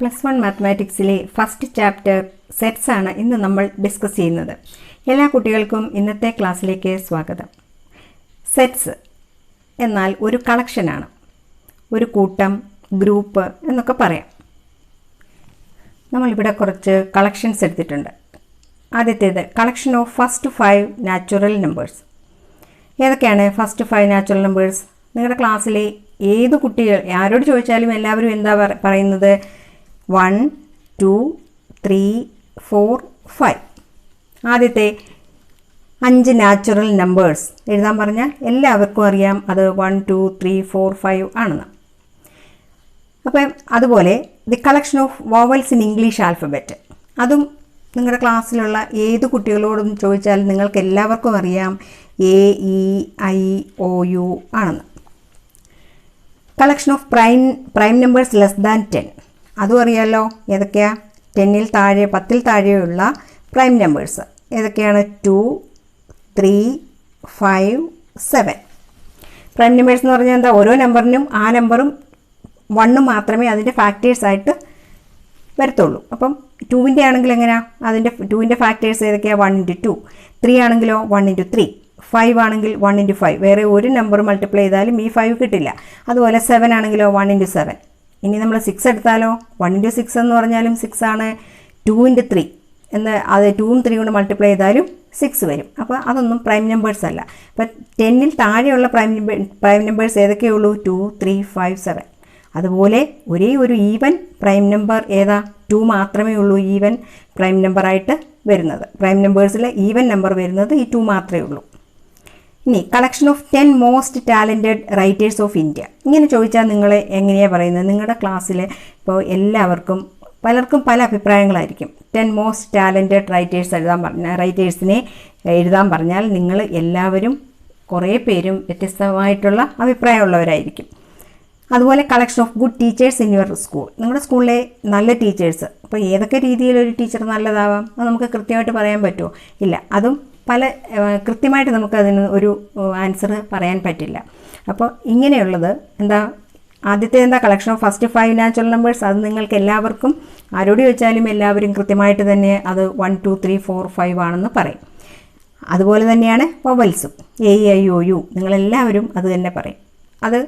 +1 മാത്തമാറ്റിക്സിലെ first chapter sets ആണ് ഇന്ന് നമ്മൾ ഡിസ്കസ് ചെയ്യുന്നത്. എല്ലാ കുട്ടികൾക്കും ഇന്നത്തെ ക്ലാസ്സിലേക്ക് സ്വാഗതം. സെറ്റ്സ് എന്നാൽ ഒരു കളക്ഷനാണ്, ഒരു കൂട്ടം, ഗ്രൂപ്പ് എന്നൊക്കെ പറയാം. നമ്മളിവിടെ കുറച്ച് കളക്ഷൻസ് എടുത്തിട്ടുണ്ട്. ആദ്യത്തേത് collection of first 5 natural numbers. ഏതൊക്കെയാണ് ഫസ്റ്റ് 5 നാച്ചുറൽ നമ്പേഴ്സ്? നിങ്ങളുടെ ക്ലാസ്സിലെ ഏത് കുട്ടികൾ ആരോട് ചോദിച്ചാലും എല്ലാവരും എന്താ പറയുന്നത്? 1, 2, 3, 4, 5. ആദ്യത്തെ 5 നാച്ചുറൽ നമ്പേഴ്സ് എഴുതാൻ പറഞ്ഞാൽ എല്ലാവർക്കും അറിയാം അത് 1, 2, 3, 4, 5 ആണെന്ന്. അപ്പം അതുപോലെ the collection of vowels in English alphabet, അതും നിങ്ങളുടെ ക്ലാസ്സിലുള്ള ഏത് കുട്ടികളോടും ചോദിച്ചാൽ നിങ്ങൾക്ക് എല്ലാവർക്കും അറിയാം A, E, I, O, U ആണെന്ന്. Collection of prime numbers less than 10, അതും അറിയാമല്ലോ. ഏതൊക്കെയാണ്? 10-ൽ താഴെ, 10-ൽ താഴെയുള്ള പ്രൈം നമ്പേഴ്സ് ഏതൊക്കെയാണ്? 2, 3, 5, 7. പ്രൈം നമ്പേഴ്സ് എന്ന് പറഞ്ഞാൽ എന്താ? ഓരോ നമ്പറിനും ആ നമ്പറും 1 മാത്രമേ അതിൻ്റെ ഫാക്ടേഴ്സായിട്ട് വരത്തുള്ളൂ. അപ്പം 2-ൻ്റെ ആണെങ്കിൽ എങ്ങനെയാണ്? അതിൻ്റെ 2-ൻ്റെ ഫാക്ടേഴ്സ് ഏതൊക്കെയാണ്? 1 × 2. 3 ആണെങ്കിലോ 1 × 3. 5 ആണെങ്കിൽ 1 × 5. വേറെ ഒരു നമ്പർ മൾട്ടിപ്ലൈ ചെയ്താലും ഈ 5 കിട്ടില്ല. അതുപോലെ 7 ആണെങ്കിലോ 1 × 7. ഇനി നമ്മൾ 6 എടുത്താലോ 1 × 6 എന്ന് പറഞ്ഞാലും 6 ആണ്. 2 × 3 എന്ന് അത് 2ഉം 3 കൊണ്ട് മൾട്ടിപ്ലൈ ചെയ്താലും 6 വരും. അപ്പോൾ അതൊന്നും പ്രൈം നമ്പേഴ്സ് അല്ല. അപ്പം 10-ൽ താഴെയുള്ള പ്രൈം നമ്പേഴ്സ് ഏതൊക്കെയുള്ളൂ? 2, 3, 5, 7. അതുപോലെ ഒരേ ഒരു ഈവൻ പ്രൈം നമ്പർ ഏതാ? 2 മാത്രമേ ഉള്ളൂ ഈവൻ പ്രൈം നമ്പറായിട്ട് വരുന്നത്. പ്രൈം നമ്പേഴ്സിൽ ഈവൻ നമ്പർ വരുന്നത് ഈ 2 മാത്രമേ ഉള്ളൂ. ഇനി collection of 10 most talented writers of India. ഇങ്ങനെ ചോദിച്ചാൽ നിങ്ങൾ എങ്ങനെയാണ് പറയുന്നത്? നിങ്ങളുടെ ക്ലാസ്സിൽ ഇപ്പോൾ പലർക്കും പല അഭിപ്രായങ്ങളായിരിക്കും. 10 മോസ്റ്റ് ടാലൻറ്റഡ് റൈറ്റേഴ്സിനെ എഴുതാൻ പറഞ്ഞാൽ നിങ്ങൾ എല്ലാവരും കുറേ പേരും വ്യത്യസ്തമായിട്ടുള്ള അഭിപ്രായമുള്ളവരായിരിക്കും. അതുപോലെ collection of good teachers in your school. നിങ്ങളുടെ സ്കൂളിലെ നല്ല ടീച്ചേഴ്സ്, അപ്പോൾ ഏതൊക്കെ രീതിയിലൊരു ടീച്ചർ നല്ലതാവാം അത് നമുക്ക് കൃത്യമായിട്ട് പറയാൻ പറ്റുമോ? ഇല്ല. അതും കൃത്യമായിട്ട് നമുക്കതിന് ഒരു ആൻസർ പറയാൻ പറ്റില്ല. അപ്പോൾ ഇങ്ങനെയുള്ളത് എന്താ? ആദ്യത്തെ എന്താ? Collection of first 5 natural numbers. അത് നിങ്ങൾക്ക് എല്ലാവർക്കും ആരോട് ചോദിച്ചാലും എല്ലാവരും കൃത്യമായിട്ട് തന്നെ അത് 1, 2, 3, 4, 5 ആണെന്ന് പറയും. അതുപോലെ തന്നെയാണ് വൊവൽസും. A, E, I, O, U നിങ്ങളെല്ലാവരും അത് തന്നെ പറയും. അത്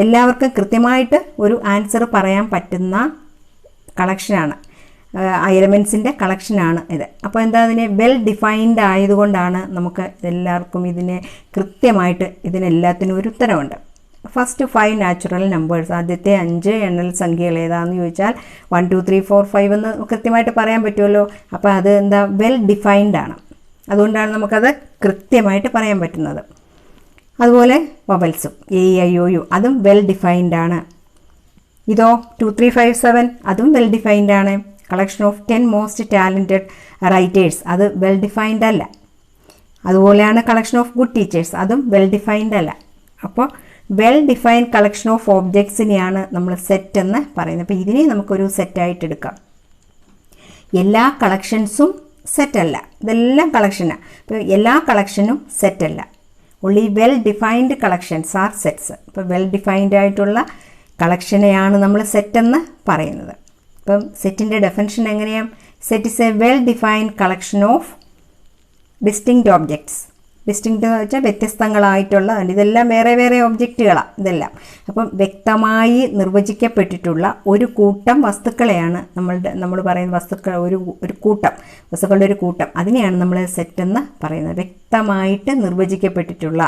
എല്ലാവർക്കും കൃത്യമായിട്ട് ഒരു ആൻസർ പറയാൻ പറ്റുന്ന കളക്ഷനാണ്, എലമെൻസിൻ്റെ കളക്ഷനാണ് ഇത്. അപ്പോൾ എന്താ? അതിനെ വെൽ ഡിഫൈൻഡ് ആയതുകൊണ്ടാണ് നമുക്ക് എല്ലാവർക്കും ഇതിനെ കൃത്യമായിട്ട് ഇതിനെല്ലാത്തിനും ഒരു ഉത്തരവുണ്ട്. ഫസ്റ്റ് 5 നാച്ചുറൽ നമ്പേഴ്സ്, ആദ്യത്തെ 5 എണ്ണൽ സംഖ്യകൾ ഏതാണെന്ന് ചോദിച്ചാൽ 1, 2, 3, 4, 5 എന്ന് കൃത്യമായിട്ട് പറയാൻ പറ്റുമല്ലോ. അപ്പോൾ അത് എന്താ? വെൽ ഡിഫൈൻഡ് ആണ്. അതുകൊണ്ടാണ് നമുക്കത് കൃത്യമായിട്ട് പറയാൻ പറ്റുന്നത്. അതുപോലെ വൊവൽസും A, E, I, O, U അതും വെൽ ഡിഫൈൻഡ് ആണ്. ഇതോ 2, 3, 5, 7 അതും വെൽ ഡിഫൈൻഡ് ആണ്. Collection of 10 most talented writers അത് വെൽ ഡിഫൈൻഡ് അല്ല. അതുപോലെയാണ് കളക്ഷൻ ഓഫ് ഗുഡ് ടീച്ചേഴ്സ്, അതും വെൽ ഡിഫൈൻഡ് അല്ല. അപ്പോൾ വെൽ ഡിഫൈൻഡ് കളക്ഷൻ ഓഫ് ഓബ്ജക്ട്സിനെയാണ് നമ്മൾ സെറ്റ് എന്ന് പറയുന്നത്. അപ്പോൾ ഇതിനെ നമുക്കൊരു സെറ്റായിട്ട് എടുക്കാം. എല്ലാ കളക്ഷൻസും സെറ്റല്ല, ഇതെല്ലാം കളക്ഷനാണ്. അപ്പോൾ എല്ലാ കളക്ഷനും സെറ്റല്ല. Only well defined collections are sets. ഇപ്പോൾ വെൽ ഡിഫൈൻഡ് ആയിട്ടുള്ള കളക്ഷനെയാണ് നമ്മൾ സെറ്റെന്ന് പറയുന്നത്. ഇപ്പം സെറ്റിൻ്റെ ഡെഫിനിഷൻ എങ്ങനെയാണ്? Set is a well defined collection of distinct objects. Distinct എന്ന് വെച്ചാൽ വ്യത്യസ്തങ്ങളായിട്ടുള്ള, ഇതെല്ലാം വേറെ വേറെ ഒബ്ജക്റ്റുകളാണ് ഇതെല്ലാം. അപ്പം വ്യക്തമായി നിർവചിക്കപ്പെട്ടിട്ടുള്ള ഒരു കൂട്ടം വസ്തുക്കളെയാണ് നമ്മൾ പറയുന്ന വസ്തുക്കൾ, ഒരു കൂട്ടം വസ്തുക്കളുടെ ഒരു കൂട്ടം, അതിനെയാണ് നമ്മൾ സെറ്റ് എന്ന് പറയുന്നത്. വ്യക്തമായിട്ട് നിർവചിക്കപ്പെട്ടിട്ടുള്ള,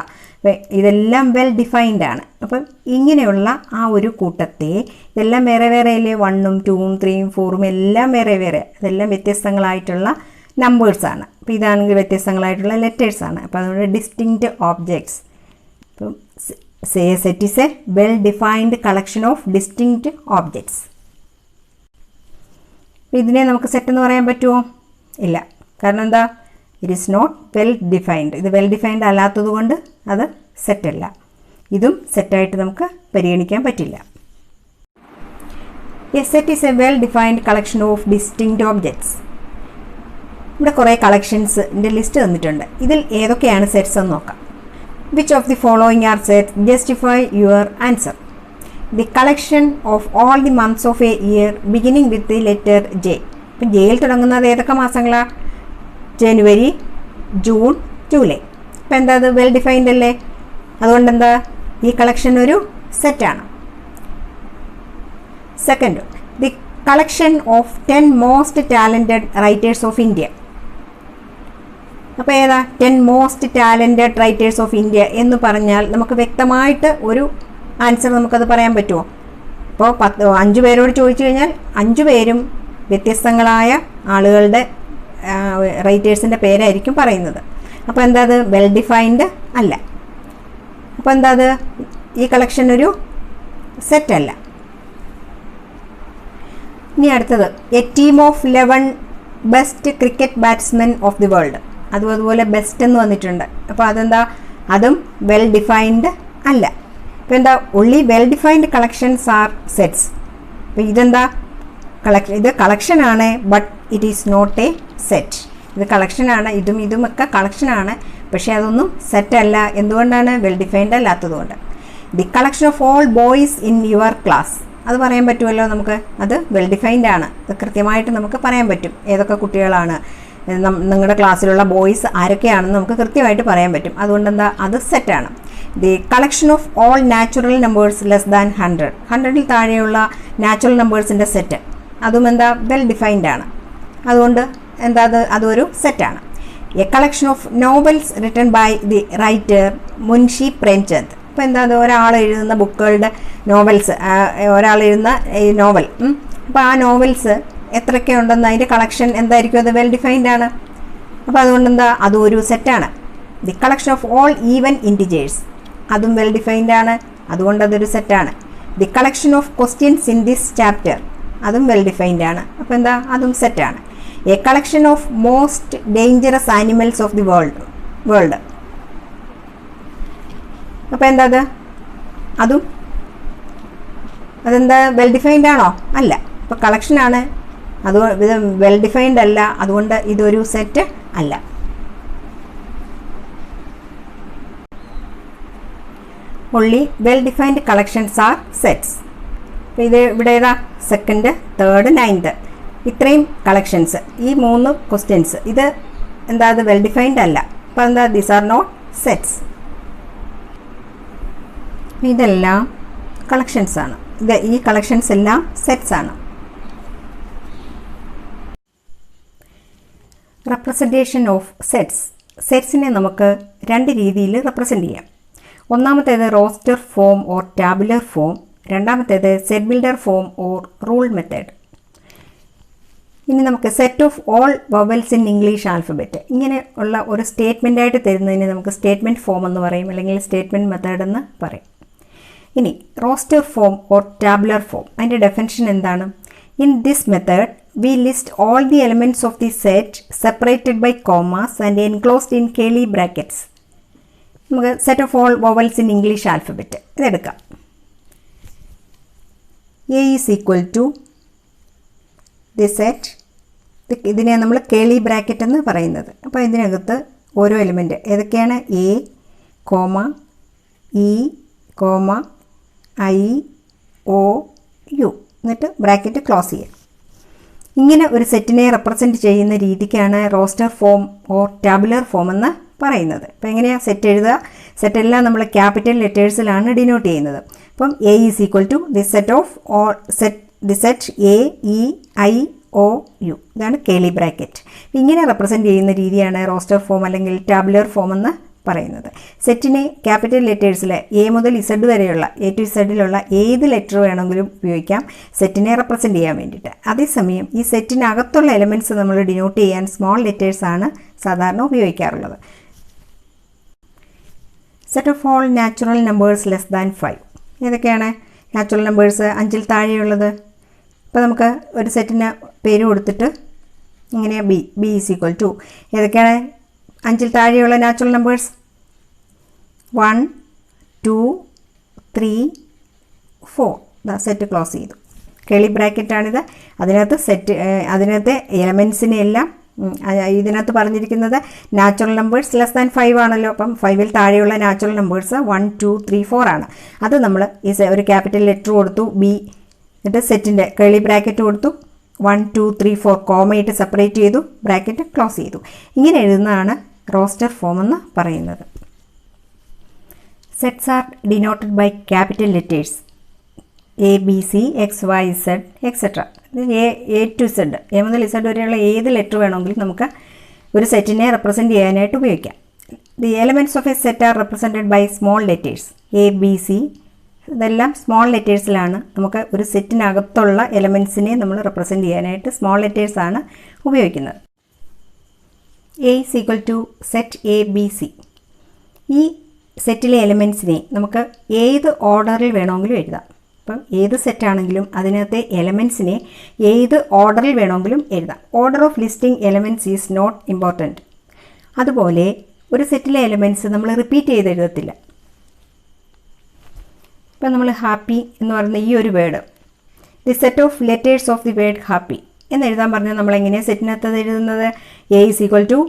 ഇതെല്ലാം വെൽ ഡിഫൈൻഡ് ആണ്. അപ്പം ഇങ്ങനെയുള്ള ആ ഒരു കൂട്ടത്തെ, ഇതെല്ലാം വേറെ വേറെ അല്ലേ? 1ഉം 2ഉം 3ഉം 4ഉം എല്ലാം വേറെ വേറെ, ഇതെല്ലാം വ്യത്യസ്തങ്ങളായിട്ടുള്ള നമ്പേഴ്സാണ്. അപ്പോൾ ഇതാണെങ്കിൽ വ്യത്യസ്തങ്ങളായിട്ടുള്ള ലെറ്റേഴ്സാണ്. അപ്പോൾ അതുകൊണ്ട് ഡിസ്റ്റിങ്ക്റ്റ് ഓബ്ജക്ട്സ്. അപ്പം set is a well defined collection of distinct objects. ഇതിനെ നമുക്ക് സെറ്റ് എന്ന് പറയാൻ പറ്റുമോ? ഇല്ല. കാരണം എന്താ? It is not well defined. ഇത് വെൽ ഡിഫൈൻഡ് അല്ലാത്തത് കൊണ്ട് അത് സെറ്റല്ല. ഇതും സെറ്റായിട്ട് നമുക്ക് പരിഗണിക്കാൻ പറ്റില്ല. A set is a well defined collection of distinct objects. ഇവിടെ കുറേ കളക്ഷൻസിൻ്റെ ലിസ്റ്റ് തന്നിട്ടുണ്ട്. ഇതിൽ ഏതൊക്കെയാണ് സെറ്റ്സ് എന്ന് നോക്കാം. Which of the following are set? Justify your answer. The collection of all the months of A year beginning with the letter J. ഇപ്പം jail തുടങ്ങുന്നത് ഏതൊക്കെ മാസങ്ങളാണ്? ജനുവരി, ജൂൺ, ജൂലൈ. ഇപ്പം എന്താ അത് വെൽ ഡിഫൈൻഡ് അല്ലേ? അതുകൊണ്ട് എന്താ ഈ കളക്ഷൻ ഒരു സെറ്റാണ്. Second, the collection of 10 most talented writers of India. അപ്പോൾ ഏതാ 10 most talented writers of India എന്ന് പറഞ്ഞാൽ നമുക്ക് വ്യക്തമായിട്ട് ഒരു ആൻസർ നമുക്കത് പറയാൻ പറ്റുമോ? ഇപ്പോൾ 5 പേരോട് ചോദിച്ചു കഴിഞ്ഞാൽ 5 പേരും വ്യത്യസ്തങ്ങളായ ആളുകളുടെ റൈറ്റേഴ്സിൻ്റെ പേരായിരിക്കും പറയുന്നത്. അപ്പോൾ എന്താ അത് വെൽ ഡിഫൈൻഡ് അല്ല. അപ്പോൾ എന്താ അത് ഈ കളക്ഷൻ ഒരു സെറ്റല്ല. ഇനി അടുത്തത് A team of 11 best cricket batsmen of the world. അതുപോലെ ബെസ്റ്റ് എന്ന് വന്നിട്ടുണ്ട്. അപ്പോൾ അതെന്താ? അതും വെൽ ഡിഫൈൻഡ് അല്ല. ഇപ്പോൾ എന്താ only well defined collections are sets. അപ്പോൾ ഇതെന്താ ഇത് കളക്ഷനാണ്, but it is not a set. ഇത് കളക്ഷനാണ്, ഇതുമൊക്കെ കളക്ഷനാണ്, പക്ഷേ അതൊന്നും സെറ്റല്ല. എന്തുകൊണ്ടാണ്? വെൽ ഡിഫൈൻഡ് അല്ലാത്തതുകൊണ്ട്. The collection of all boys in your class. അത് പറയാൻ പറ്റുമല്ലോ നമുക്ക്. അത് വെൽ ഡിഫൈൻഡ് ആണ്. അത് കൃത്യമായിട്ട് നമുക്ക് പറയാൻ പറ്റും ഏതൊക്കെ കുട്ടികളാണ് നിങ്ങളുടെ ക്ലാസ്സിലുള്ള ബോയ്സ് ആരൊക്കെയാണെന്ന് നമുക്ക് കൃത്യമായിട്ട് പറയാൻ പറ്റും. അതുകൊണ്ട് എന്താ അത് സെറ്റാണ്. The collection of all natural numbers less than 100ൽ താഴെയുള്ള നാച്ചുറൽ നമ്പേഴ്സിൻ്റെ സെറ്റ്, അതും എന്താ വെൽ ഡിഫൈൻഡ് ആണ്. അതുകൊണ്ട് എന്താ അതൊരു സെറ്റാണ്. A collection of novels written by the writer Munshi Premchand. അപ്പോൾ എന്താ അത് ഒരാൾ എഴുതുന്ന ബുക്കുകളുടെ നോവൽസ്, ഒരാൾ എഴുതുന്ന ഈ നോവൽ. അപ്പോൾ ആ നോവൽസ് എത്രയൊക്കെ ഉണ്ടെന്ന് അതിൻ്റെ കളക്ഷൻ എന്തായിരിക്കും? അത് വെൽ ഡിഫൈൻഡ് ആണ്. അപ്പോൾ അതുകൊണ്ട് എന്താ അതും ഒരു സെറ്റാണ്. The collection of all even integers, അതും വെൽ ഡിഫൈൻഡ് ആണ്. അതുകൊണ്ട് അതൊരു സെറ്റാണ്. The collection of questions in this chapter, അതും വെൽ ഡിഫൈൻഡ് ആണ്. അപ്പോൾ എന്താ അതും സെറ്റാണ്. A collection of most dangerous animals of the world. അപ്പോൾ എന്താ അതെന്താ വെൽ ഡിഫൈൻഡ് ആണോ? അല്ല. അപ്പോൾ കളക്ഷനാണ്, അത് ഇത് വെൽ ഡിഫൈൻഡ് അല്ല. അതുകൊണ്ട് ഇതൊരു സെറ്റ് അല്ല. Only well defined collections are sets. അപ്പോൾ ഇത് ഇവിടെ ഏതാ? സെക്കൻഡ്, തേർഡ്, 9th ഇത്രയും കളക്ഷൻസ്, ഈ 3 ക്വസ്റ്റ്യൻസ്, ഇത് എന്താ അത് വെൽ ഡിഫൈൻഡ് അല്ല. അപ്പോൾ എന്താ ദീസ് ആർ നോട്ട് സെറ്റ്സ്. ഇതെല്ലാം കളക്ഷൻസ് ആണ്. ഈ കളക്ഷൻസ് എല്ലാം സെറ്റ്സ് ആണ്. Representation of sets. സെറ്റ്സിനെ നമുക്ക് 2 രീതിയിൽ റെപ്രസെൻ്റ് ചെയ്യാം. ഒന്നാമത്തേത് roster form or tabular form, രണ്ടാമത്തേത് set builder form or rule method. ഇനി നമുക്ക് set of all vowels in English alphabet, ഇങ്ങനെ ഉള്ള ഒരു സ്റ്റേറ്റ്മെൻറ്റായിട്ട് തരുന്നതിന് നമുക്ക് സ്റ്റേറ്റ്മെൻറ്റ് ഫോം എന്ന് പറയും, അല്ലെങ്കിൽ സ്റ്റേറ്റ്മെൻറ്റ് മെത്തേഡ് എന്ന് പറയും. ഇനി roster form or tabular form, അതിൻ്റെ ഡെഫിനിഷൻ എന്താണ്? In this method we list all the elements of the set separated by commas and enclosed in curly brackets. നമുക്ക് set of all vowels in English alphabet ഇതെടുക്കാം. A is equal to the set, ഇതിനെ നമ്മൾ കേളി bracket എന്ന് പറയുന്നത്. അപ്പോൾ ഇതിനകത്ത് ഓരോ element ഏതൊക്കെയാണ്? A, comma, E, comma, I, O, U, എന്നിട്ട് ബ്രാക്കറ്റ് ക്ലോസ് ചെയ്യുക. ഇങ്ങനെ ഒരു സെറ്റിനെ റെപ്രസെൻറ്റ് ചെയ്യുന്ന രീതിക്കാണ് roster form or tabular form എന്ന് പറയുന്നത്. അപ്പോൾ എങ്ങനെയാണ് സെറ്റ് എഴുതുക? സെറ്റെല്ലാം നമ്മൾ ക്യാപിറ്റൽ ലെറ്റേഴ്സിലാണ് ഡിനോട്ട് ചെയ്യുന്നത്. അപ്പം A is equal to the set of all the set A, E, I, O, U, ഇതാണ് കേളി ബ്രാക്കറ്റ്. ഇങ്ങനെ റെപ്രസെൻറ്റ് ചെയ്യുന്ന രീതിയാണ് റോസ്റ്റർ ഫോം അല്ലെങ്കിൽ ടാബുലർ ഫോം എന്ന് പറയുന്നത്. സെറ്റിനെ ക്യാപിറ്റൽ ലെറ്റേഴ്സിൽ എ മുതൽ ഇസഡ് വരെയുള്ള എ ടു ഇസഡിലുള്ള ഏത് ലെറ്റർ വേണമെങ്കിലും ഉപയോഗിക്കാം സെറ്റിനെ റെപ്രസെൻറ്റ് ചെയ്യാൻ വേണ്ടിയിട്ട്. അതേസമയം ഈ സെറ്റിനകത്തുള്ള എലമെൻറ്റ്സ് നമ്മൾ ഡിനോട്ട് ചെയ്യാൻ സ്മോൾ ലെറ്റേഴ്സാണ് സാധാരണ ഉപയോഗിക്കാറുള്ളത്. Set of all natural numbers less than 5. ഏതൊക്കെയാണ് നാച്ചുറൽ നമ്പേഴ്സ് 5ൽ താഴെയുള്ളത്? ഇപ്പോൾ നമുക്ക് ഒരു സെറ്റിന് പേര് കൊടുത്തിട്ട് ഇങ്ങനെയാണ് ബി ഈസ് ഈക്വൽ ടു ഏതൊക്കെയാണ് 5ൽ താഴെയുള്ള നാച്ചുറൽ നമ്പേഴ്സ്? 1, 2, 3, 4. സെറ്റ് ക്ലോസ് ചെയ്തു. കേളി ബ്രാക്കറ്റാണിത്. അതിനകത്ത് എലമെൻസിനെ എല്ലാം ഇതിനകത്ത് പറഞ്ഞിരിക്കുന്നത് നാച്ചുറൽ നമ്പേഴ്സ് ലെസ് ദാൻ 5 ആണല്ലോ. അപ്പം 5ൽ താഴെയുള്ള നാച്ചുറൽ നമ്പേഴ്സ് 1, 2, 3, 4 ആണ്. അത് നമ്മൾ ഒരു ക്യാപിറ്റൽ ലെറ്റർ കൊടുത്തു ബി, എന്നിട്ട് സെറ്റിൻ്റെ കേളി ബ്രാക്കറ്റ് കൊടുത്തു 1, 2, 3, 4 കോമയിട്ട് സെപ്പറേറ്റ് ചെയ്തു, ബ്രാക്കറ്റ് ക്ലോസ് ചെയ്തു. ഇങ്ങനെ എഴുതുന്നതാണ് റോസ്റ്റർ ഫോം എന്ന് പറയുന്നത്. Sets are denoted by capital letters A, B, C, X, Y, Z etcetera. A to Z, എ മുതൽ ഇസഡ് വരെയുള്ള ഏത് ലെറ്റർ വേണമെങ്കിലും നമുക്ക് ഒരു സെറ്റിനെ റെപ്രസെൻറ്റ് ചെയ്യാനായിട്ട് ഉപയോഗിക്കാം. The elements of a set are represented by small letters A, B, c. ഇതെല്ലാം സ്മോൾ ലെറ്റേഴ്സിലാണ്. നമുക്ക് ഒരു സെറ്റിനകത്തുള്ള എലമെൻറ്റ്സിനെ നമ്മൾ റെപ്രസെൻറ്റ് ചെയ്യാനായിട്ട് സ്മോൾ ലെറ്റേഴ്സാണ് ഉപയോഗിക്കുന്നത്. A is equal to set a, B, c. ഈ സെറ്റിലെ എലമെൻറ്റ്സിനെ നമുക്ക് ഏത് ഓർഡറിൽ വേണമെങ്കിലും എഴുതാം. അപ്പം ഏത് സെറ്റാണെങ്കിലും അതിനകത്തെ എലമെൻറ്റ്സിനെ ഏത് ഓർഡറിൽ വേണമെങ്കിലും എഴുതാം. Order of listing elements is not important. അതുപോലെ ഒരു സെറ്റിലെ എലമെൻറ്റ്സ് നമ്മൾ റിപ്പീറ്റ് ചെയ്ത് എഴുതത്തില്ല. ഇപ്പം നമ്മൾ ഹാപ്പി എന്ന് പറയുന്ന ഈ ഒരു word, the set of letters of the word happy എന്ന് എഴുതാൻ പറഞ്ഞാൽ നമ്മൾ എങ്ങനെയാണ് സെറ്റിനകത്ത് എഴുതുന്നത്? A is equal to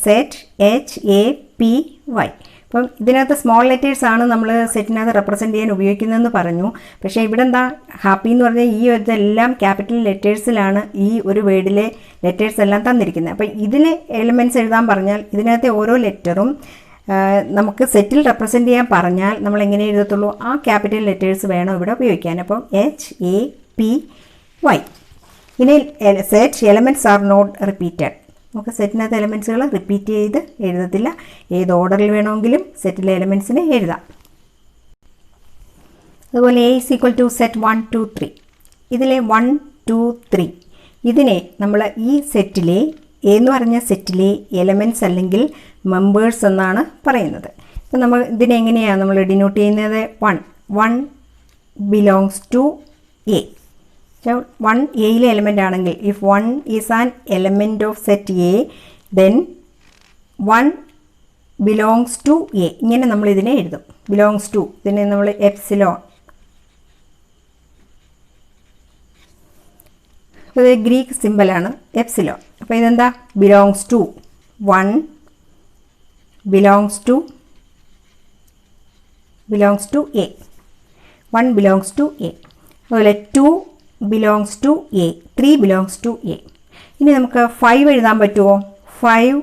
set H A P Y. അപ്പം ഇതിനകത്ത് സ്മോൾ ലെറ്റേഴ്സാണ് നമ്മൾ സെറ്റിനകത്ത് റെപ്രസെൻറ്റ് ചെയ്യാൻ ഉപയോഗിക്കുന്നതെന്ന് പറഞ്ഞു. പക്ഷേ ഇവിടെ എന്താ, ഹാപ്പി എന്ന് പറഞ്ഞാൽ ഈ ഇതെല്ലാം ക്യാപിറ്റൽ ലെറ്റേഴ്സിലാണ് ഈ ഒരു വേർഡിലെ ലെറ്റേഴ്സ് എല്ലാം തന്നിരിക്കുന്നത്. അപ്പോൾ ഇതിലെ എലിമെൻറ്റ്സ് എഴുതാൻ പറഞ്ഞാൽ ഇതിനകത്തെ ഓരോ ലെറ്ററും നമുക്ക് സെറ്റിൽ റെപ്രസെൻറ്റ് ചെയ്യാൻ പറഞ്ഞാൽ നമ്മൾ എങ്ങനെ എഴുതത്തുള്ളൂ? ആ ക്യാപിറ്റൽ ലെറ്റേഴ്സ് വേണം ഇവിടെ ഉപയോഗിക്കാൻ. അപ്പം എച്ച് എ പി വൈ. ഇനി set elements are not repeated. നമുക്ക് സെറ്റിനകത്ത് എലമെൻറ്റ്സുകൾ റിപ്പീറ്റ് ചെയ്ത് എഴുതത്തില്ല. ഏത് ഓർഡറിൽ വേണമെങ്കിലും സെറ്റിലെ എലമെൻറ്റ്സിനെ എഴുതാം. അതുപോലെ A is equal to set 1, 2, 3. ഇതിലെ 1, 2, 3 ഇതിനെ നമ്മൾ ഈ സെറ്റിലെ എന്ന് പറഞ്ഞ സെറ്റിലെ എലമെൻറ്റ്സ് അല്ലെങ്കിൽ മെമ്പേഴ്സ് എന്നാണ് പറയുന്നത്. ഇപ്പം നമ്മൾ ഇതിനെങ്ങനെയാണ് നമ്മൾ ഡിനോട്ട് ചെയ്യുന്നത്? 1 ബിലോങ്സ് ടു എ. 1 എയിലെ എലമെൻ്റ് ആണെങ്കിൽ if 1 is an element of set A then 1 belongs to A. ഇങ്ങനെ നമ്മൾ ഇതിനെ എഴുതും. ബിലോങ്സ് ടു, ഇതിനെ നമ്മൾ എപ്സിലോൺ. അപ്പോൾ ഇത് ഗ്രീക്ക് സിമ്പലാണ് എപ്സിലോൺ. അപ്പോൾ ഇതെന്താ? Belongs to 1 belongs to A. 1 belongs to A. അതുപോലെ 2 belongs to A, 3 belongs to A. ഇനി നമുക്ക് 5 എഴുതാൻ പറ്റുമോ? 5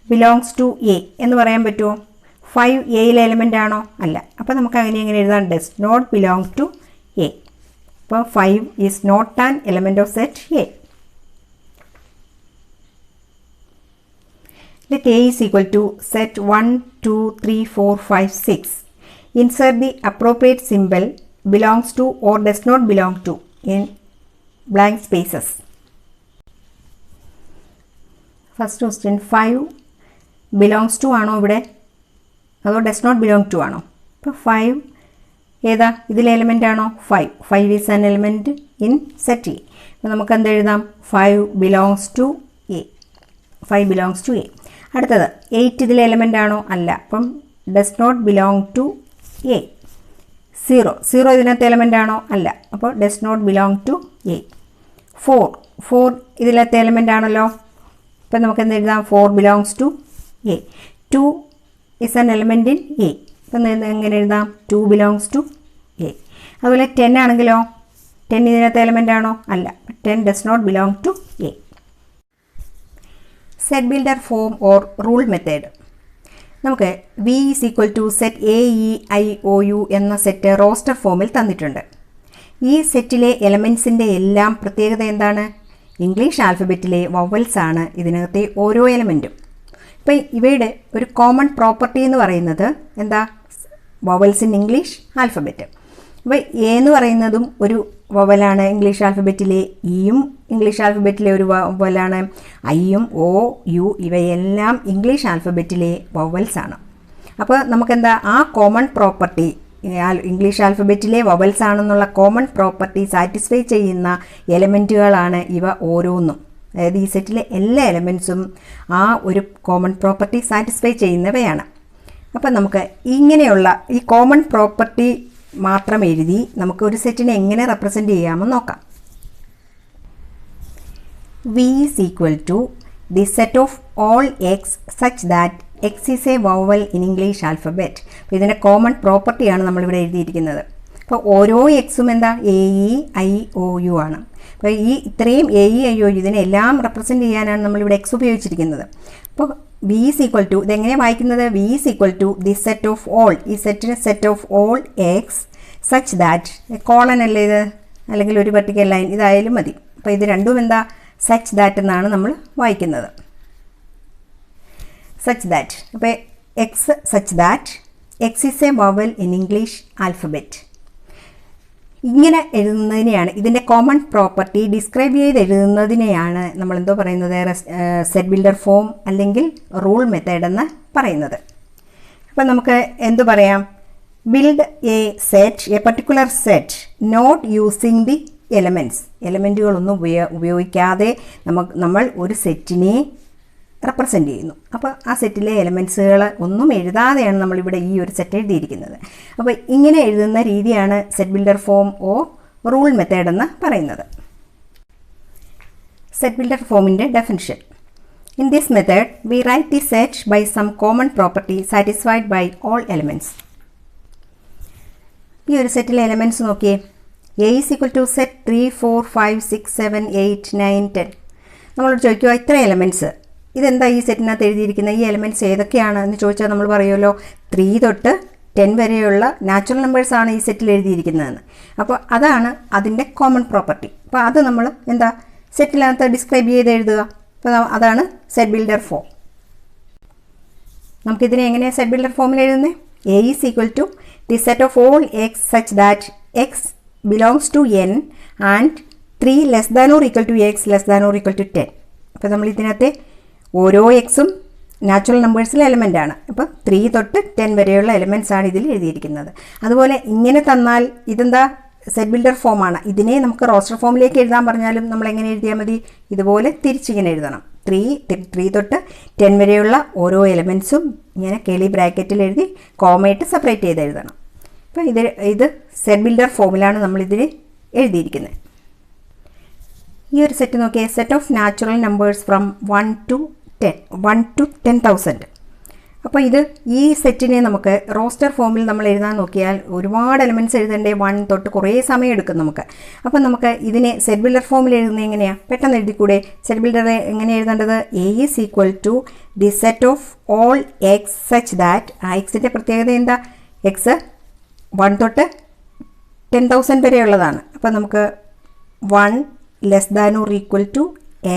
ബിലോങ്സ് ടു എ എന്ന് പറയാൻ പറ്റുമോ? 5 എയിലെ എലമെൻ്റ് ആണോ? അല്ല. അപ്പോൾ നമുക്ക് എങ്ങനെ എഴുതാൻ? Does not belong to A. അപ്പോൾ 5 is not an element of set A. Let A is equal to set 1, 2, 3, 4, 5, 6. Insert the appropriate symbol belongs to or does not belong to in blank spaces. First question, 5 belongs to ആണോ ഇവിടെ, അതോ does not belong to ആണോ? അപ്പോൾ 5 ഏതാ? ഇതിലെ element ആണോ? 5 is an element in set A. അപ്പോൾ നമുക്ക് എന്ത് എഴുതാം? 5 belongs to A. 5 belongs to A. അടുത്തത് 8 ഇതിലെ എലിമെൻ്റ് ആണോ? അല്ല. അപ്പം does not belong to A. 0 ഇതിനകത്ത് എലിമെൻ്റ് ആണോ? അല്ല. അപ്പോൾ does not belong to A. 4 ഇതിലത്തെ എലിമെൻ്റ് ആണല്ലോ. അപ്പം നമുക്ക് എന്ത് എഴുതാം? 4 belongs to A. 2 is an element in A. അപ്പം എങ്ങനെ എഴുതാം? 2 ബിലോങ്സ് ടു എ. അതുപോലെ 10 ആണെങ്കിലോ? 10 ഇതിനകത്ത് എലിമെൻ്റ് ആണോ? അല്ല. 10 does not belong to A. Set builder form or rule method. നമുക്ക് V is equal to set A E I O U എന്ന സെറ്റ് റോസ്റ്റർ ഫോമിൽ തന്നിട്ടുണ്ട്. ഈ സെറ്റിലെ എലമെൻറ്റ്സിൻ്റെ എല്ലാം പ്രത്യേകത എന്താണ്? ഇംഗ്ലീഷ് ആൽഫബറ്റിലെ വവൽസ് ആണ് ഇതിനകത്തെ ഓരോ എലമെൻറ്റും. ഇപ്പം ഇവയുടെ ഒരു കോമൺ പ്രോപ്പർട്ടി എന്ന് പറയുന്നത് എന്താ? Vowels in English alphabet. അപ്പോൾ എ എന്ന് പറയുന്നതും ഒരു വവലാണ് ഇംഗ്ലീഷ് ആൽഫബറ്റിലെ. ഇയും ഇംഗ്ലീഷ് ആൽഫബറ്റിലെ ഒരു വവലാണ്. ഐയും ഒ യു ഇവയെല്ലാം ഇംഗ്ലീഷ് ആൽഫബറ്റിലെ വവൽസ് ആണ്. അപ്പോൾ നമുക്കെന്താ? ആ കോമൺ പ്രോപ്പർട്ടി, ഇംഗ്ലീഷ് ആൽഫബറ്റിലെ വവൽസ് ആണെന്നുള്ള കോമൺ പ്രോപ്പർട്ടി സാറ്റിസ്ഫൈ ചെയ്യുന്ന എലമെൻറ്റുകളാണ് ഇവ ഓരോന്നും. അതായത് ഈ സെറ്റിലെ എല്ലാ എലമെൻറ്റ്സും ആ ഒരു കോമൺ പ്രോപ്പർട്ടി സാറ്റിസ്ഫൈ ചെയ്യുന്നവയാണ്. അപ്പം നമുക്ക് ഇങ്ങനെയുള്ള ഈ കോമൺ പ്രോപ്പർട്ടി മാത്രം എഴുതി നമുക്ക് ഒരു സെറ്റിനെ എങ്ങനെ റെപ്രസെൻറ്റ് ചെയ്യാമെന്ന് നോക്കാം. V is equal to the set of all X such that X is a vowel in English alphabet. അപ്പോൾ ഇതിൻ്റെ കോമൺ പ്രോപ്പർട്ടിയാണ് നമ്മളിവിടെ എഴുതിയിരിക്കുന്നത്. അപ്പോൾ ഓരോ എക്സും എന്താ A E I O U ആണ്. അപ്പോൾ ഈ ഇത്രയും A E I O U ഇതിനെല്ലാം റെപ്രസെൻറ്റ് ചെയ്യാനാണ് നമ്മളിവിടെ എക്സ് ഉപയോഗിച്ചിരിക്കുന്നത്. അപ്പോൾ വി ഈസ് ഈക്വൽ ടു, ഇതെങ്ങനെ വായിക്കുന്നത്, V is equal to the set of all, ഈ സെറ്റിന് set of all X such that, colon അല്ലേ ഇത്, അല്ലെങ്കിൽ ഒരു വെർട്ടിക്കൽ ലൈൻ ഇതായാലും മതി. അപ്പോൾ ഇത് രണ്ടും എന്താ, സച്ച് ദാറ്റ് എന്നാണ് നമ്മൾ വായിക്കുന്നത്. സച്ച് ദാറ്റ്, അപ്പോൾ X such that X is a vowel in English alphabet. ഇങ്ങനെ എഴുതുന്നതിനെയാണ്, ഇതിൻ്റെ കോമൺ പ്രോപ്പർട്ടി ഡിസ്ക്രൈബ് ചെയ്ത് എഴുതുന്നതിനെയാണ് നമ്മളെന്തോ പറയുന്നത്, സെറ്റ് ബിൽഡർ ഫോം അല്ലെങ്കിൽ റൂൾ മെത്തേഡ് എന്ന് പറയുന്നത്. അപ്പം നമുക്ക് എന്തു പറയാം, build a set, a particular set not using the എലമെൻറ്റുകളൊന്നും ഉപയോഗിക്കാതെ നമ്മൾ ഒരു സെറ്റിനെ റെപ്രസെൻ്റ് ചെയ്യുന്നു. അപ്പോൾ ആ സെറ്റിലെ എലമെൻറ്റ്സുകൾ ഒന്നും എഴുതാതെയാണ് നമ്മളിവിടെ ഈ ഒരു സെറ്റ് എഴുതിയിരിക്കുന്നത്. അപ്പോൾ ഇങ്ങനെ എഴുതുന്ന രീതിയാണ് set builder form or rule method എന്ന് പറയുന്നത്. സെറ്റ് ബിൽഡർ ഫോമിൻ്റെ definition. In this method we write the set by some common property satisfied by all elements. ഈ ഒരു സെറ്റിലെ എലമെൻറ്റ്സ് നോക്കിയേ, A is equal to set 3 4 5 6 7 8 9 10. നമ്മളോട് ചോദിക്കുക ഇത്ര എലമെൻറ്റ്സ്, ഇതെന്താ ഈ സെറ്റിനകത്ത് എഴുതിയിരിക്കുന്ന ഈ എലമെൻറ്റ്സ് ഏതൊക്കെയാണ് എന്ന് ചോദിച്ചാൽ നമ്മൾ പറയുമല്ലോ 3 തൊട്ട് 10 വരെയുള്ള നാച്ചുറൽ നമ്പേഴ്സാണ് ഈ സെറ്റിൽ എഴുതിയിരിക്കുന്നതെന്ന്. അപ്പോൾ അതാണ് അതിൻ്റെ കോമൺ പ്രോപ്പർട്ടി. അപ്പോൾ അത് നമ്മൾ എന്താ സെറ്റിനകത്ത് ഡിസ്ക്രൈബ് ചെയ്ത് എഴുതുക. അപ്പോൾ അതാണ് സെറ്റ് ബിൽഡർ ഫോം. നമുക്കിതിനെ എങ്ങനെയാണ് സെറ്റ് ബിൽഡർ ഫോമിൽ എഴുതുന്നത്, A is equal to the set of all X such that X belongs to N and 3 less than or equal to X less than or equal to 10. അപ്പോൾ നമ്മൾ ഇതിനകത്തെ ഓരോ എക്സും natural നമ്പേഴ്സിലെ എലമെൻ്റാണ്. അപ്പോൾ 3 തൊട്ട് 10 വരെയുള്ള എലമെൻറ്റ്സാണ് ഇതിൽ എഴുതിയിരിക്കുന്നത്. അതുപോലെ ഇങ്ങനെ തന്നാൽ ഇതെന്താ സെറ്റ് ബിൽഡർ ഫോമാണ്. ഇതിനെ നമുക്ക് റോസ്റ്റർ ഫോമിലേക്ക് എഴുതാൻ പറഞ്ഞാലും നമ്മൾ എങ്ങനെ എഴുതിയാൽ മതി, ഇതുപോലെ തിരിച്ചിങ്ങനെ എഴുതണം. 3 തൊട്ട് 10 വരെയുള്ള ഓരോ എലമെൻറ്റ്സും ഇങ്ങനെ കേളി ബ്രാക്കറ്റിൽ എഴുതി കോമയിട്ട് സെപ്പറേറ്റ് ചെയ്ത് എഴുതണം. അപ്പോൾ ഇത് സെറ്റ് ബിൽഡർ ഫോമിലാണ് നമ്മളിതിൽ എഴുതിയിരിക്കുന്നത്. ഈ ഒരു സെറ്റ് നോക്കിയാൽ set of natural numbers from 1 to 10,000. അപ്പോൾ ഈ സെറ്റിനെ നമുക്ക് റോസ്റ്റർ ഫോമിൽ നമ്മൾ എഴുതാൻ നോക്കിയാൽ ഒരുപാട് എലമെൻറ്റ്സ് എഴുതേണ്ടേ, 1 തൊട്ട് കുറേ സമയം എടുക്കും നമുക്ക്. അപ്പോൾ നമുക്ക് ഇതിനെ സെറ്റ് ബിൽഡർ ഫോമിൽ എഴുതുന്നത് എങ്ങനെയാണ്, പെട്ടെന്ന് എഴുതിക്കൂടെ. സെറ്റ് ബിൽഡറെ എങ്ങനെ എഴുതേണ്ടത്, A is equal to the set of all X such that, ആ എക്സിൻ്റെ പ്രത്യേകത എന്താ, എക്സ് 1 തൊട്ട് 10,000 വരെയുള്ളതാണ്. അപ്പോൾ നമുക്ക് 1 less than or equal to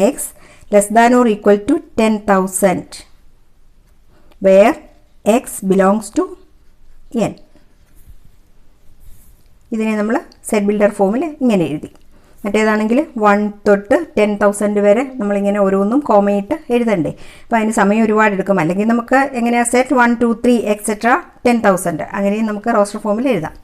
X less than or equal to 10,000 where x belongs to n. ഇതിനെ നമ്മൾ സെറ്റ് ബിൽഡർ ഫോമിൽ ഇങ്ങനെ എഴുതി. മറ്റേതാണെങ്കിൽ 1 തൊട്ട് 10,000 വരെ നമ്മളിങ്ങനെ ഓരോന്നും കോമയിട്ട് എഴുതണ്ടേ. അപ്പോൾ അതിന് സമയം ഒരുപാട് എടുക്കും. അല്ലെങ്കിൽ നമുക്ക് എങ്ങനെയാണ് സെറ്റ് 1 2 3 എക്സെട്ര 10,000 അങ്ങനെയും നമുക്ക് റോസ്റ്റർ ഫോമിൽ എഴുതാം.